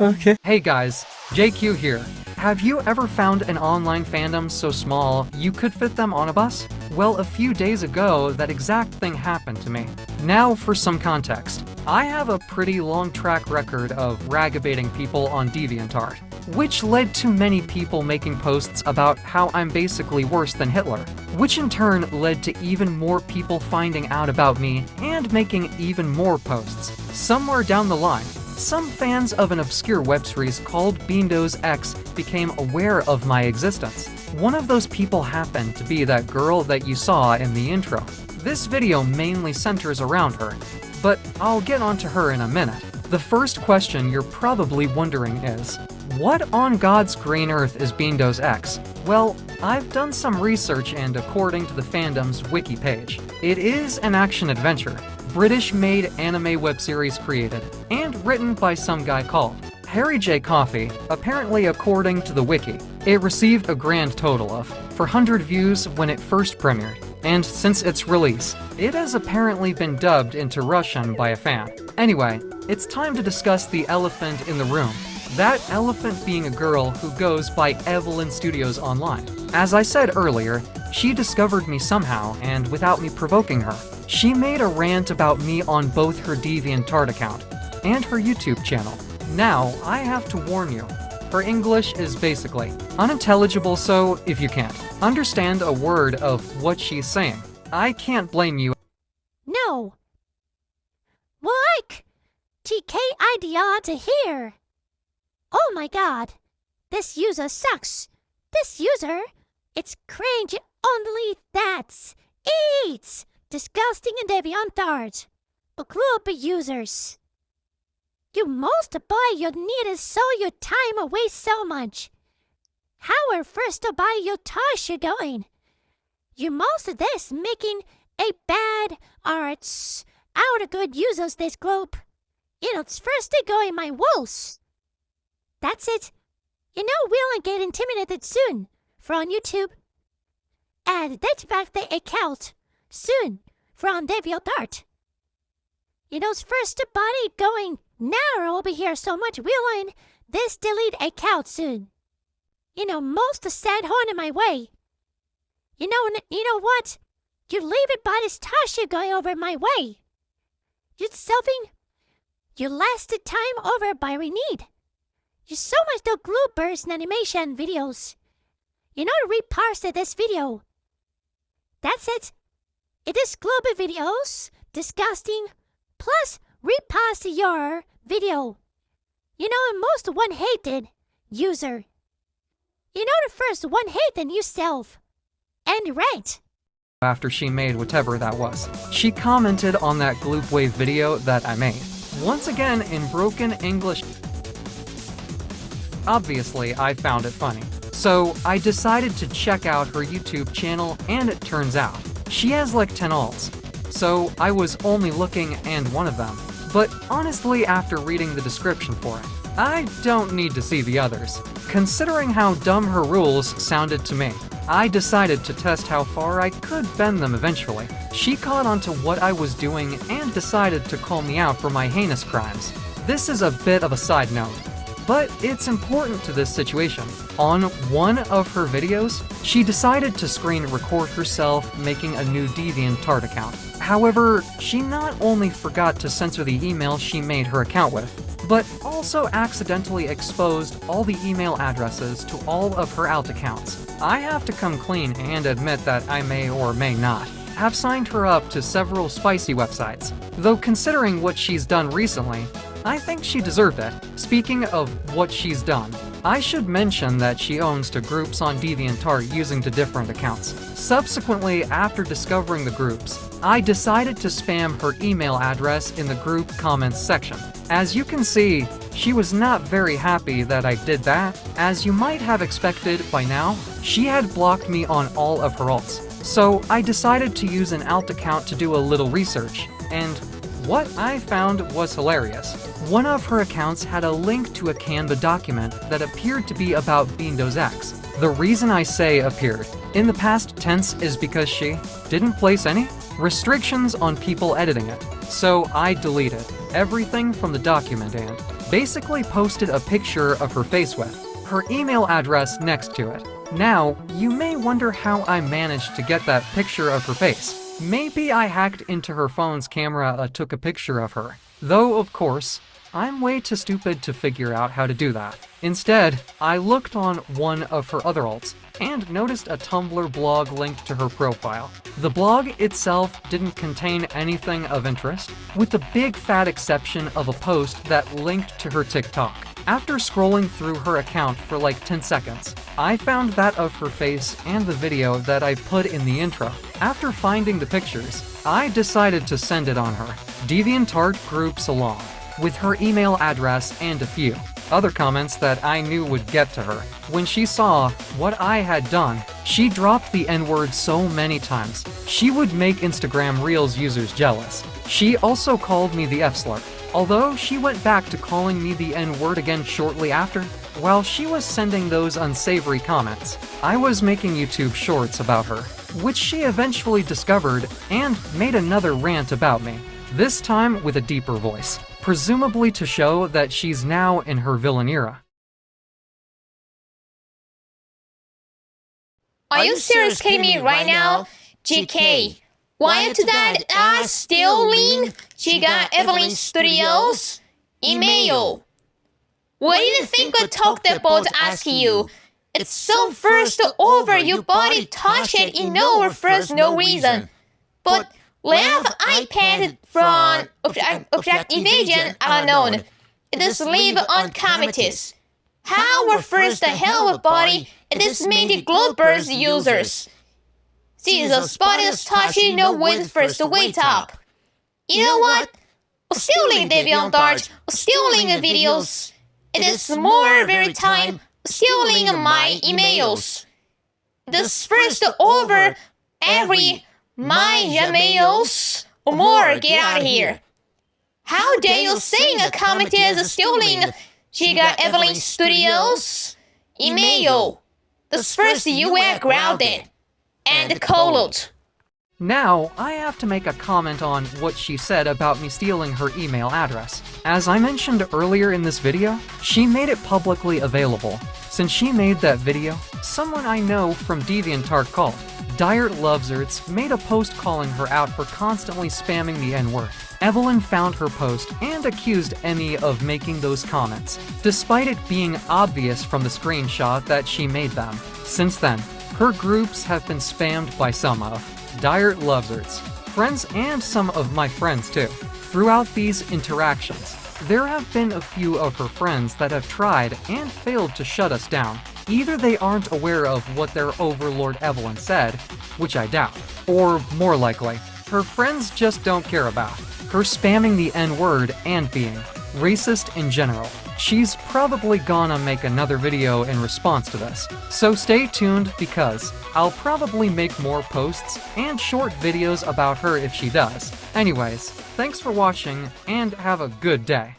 Okay. Hey guys, JQ here. Have you ever found an online fandom so small you could fit them on a bus? Well, a few days ago, that exact thing happened to me. Now for some context. I have a pretty long track record of ragabating people on DeviantArt, which led to many people making posts about how I'm basically worse than Hitler, which in turn led to even more people finding out about me and making even more posts. Somewhere down the line, some fans of an obscure web series called Windows X became aware of my existence. One of those people happened to be that girl that you saw in the intro. This video mainly centers around her, but I'll get onto her in a minute. The first question you're probably wondering is, what on God's green earth is Windows X? Well, I've done some research and according to the fandom's wiki page, it is an action-adventure, British-made anime web series created, and written by some guy called Harry J. Coffey. Apparently, according to the wiki, it received a grand total of 400 views when it first premiered, and since its release, it has apparently been dubbed into Russian by a fan. Anyway, it's time to discuss the elephant in the room. That elephant being a girl who goes by Evelyn Studios online. As I said earlier, she discovered me somehow, and without me provoking her. She made a rant about me on both her DeviantArt account and her YouTube channel. Now, I have to warn you, her English is basically unintelligible, so if you can't understand a word of what she's saying, I can't blame you. No. Like, TK idea to hear. Oh my god, this user sucks. This user, it's cringe only that's it's disgusting and DeviantArt. A group of users. You most buy your need is so your time away so much. How are first to buy your tosh you going? You most of this making a bad arts out of good users this group. You know, it's first to go in my wolves. That's it. You know we'll get intimidated soon from YouTube. And that's back the account soon from DeviantArt. You know, first body going now over here so much we'll in this delete account soon. You know, most sad horn in my way. You know what? You leave it by this Tasha going over my way. You selfing. You lasted time over by renewed. You so much the bloopers and animation videos. You know to reparse this video. That's it. It is global videos, disgusting, plus repass your video. You know, most one hated user. You know the first one hated yourself. And right. After she made whatever that was, she commented on that Gloop Wave video that I made. Once again in broken English. Obviously, I found it funny. So I decided to check out her YouTube channel, and it turns out she has like 10 alts. So I was only looking and one of them. But honestly, after reading the description for it, I don't need to see the others. Considering how dumb her rules sounded to me, I decided to test how far I could bend them eventually. She caught on to what I was doing and decided to call me out for my heinous crimes. This is a bit of a side note, but it's important to this situation. On one of her videos, she decided to screen record herself making a new DeviantArt account. However, she not only forgot to censor the email she made her account with, but also accidentally exposed all the email addresses to all of her alt accounts. I have to come clean and admit that I may or may not have signed her up to several spicy websites, though considering what she's done recently, I think she deserved it. Speaking of what she's done, I should mention that she owns two groups on DeviantArt using two different accounts. Subsequently, after discovering the groups, I decided to spam her email address in the group comments section. As you can see, she was not very happy that I did that. As you might have expected by now, she had blocked me on all of her alts. So I decided to use an alt account to do a little research, and what I found was hilarious. One of her accounts had a link to a Canva document that appeared to be about Windows X. The reason I say appeared in the past tense is because she didn't place any restrictions on people editing it. So I deleted everything from the document and basically posted a picture of her face with her email address next to it. Now, you may wonder how I managed to get that picture of her face. Maybe I hacked into her phone's camera and took a picture of her. Though, of course, I'm way too stupid to figure out how to do that. Instead, I looked on one of her other alts and noticed a Tumblr blog linked to her profile. The blog itself didn't contain anything of interest, with the big fat exception of a post that linked to her TikTok. After scrolling through her account for like 10 seconds, I found that of her face and the video that I put in the intro. After finding the pictures, I decided to send it on her DeviantArt groups along, with her email address and a few other comments that I knew would get to her. When she saw what I had done, she dropped the N-word so many times, she would make Instagram Reels users jealous. She also called me the F-slur, although she went back to calling me the N-word again shortly after. While she was sending those unsavory comments, I was making YouTube shorts about her, which she eventually discovered and made another rant about me, this time with a deeper voice, presumably to show that she's now in her villain era. Are you serious kidding me right now? GK, why to that stealing? She got Evelyn Studios email. What do you think I talked about asking you? It's so first over your body touch it in no first no reason. But left iPad from object evasion unknown. It is live on committees. How were first the hell of body it is made Globers users. See the spot is touching no with first wait up. You know what? Stealing DeviantArt, stealing videos. It is more very time stealing my emails. This first over every my emails or more get out of here. How dare you saying a comment is stealing? She got Evelyn Studios email. This first you were grounded and cold. Now, I have to make a comment on what she said about me stealing her email address. As I mentioned earlier in this video, she made it publicly available. Since she made that video, someone I know from DeviantArt called DeviantArt made a post calling her out for constantly spamming the N-word. Evelyn found her post and accused Emmy of making those comments, despite it being obvious from the screenshot that she made them. Since then, her groups have been spammed by some of DeviantArt's friends and some of my friends too. Throughout these interactions, there have been a few of her friends that have tried and failed to shut us down. Either they aren't aware of what their overlord Evelyn said, which I doubt, or more likely, her friends just don't care about her spamming the N-word and being racist in general. She's probably gonna make another video in response to this, so stay tuned because I'll probably make more posts and short videos about her if she does. Anyways, thanks for watching and have a good day.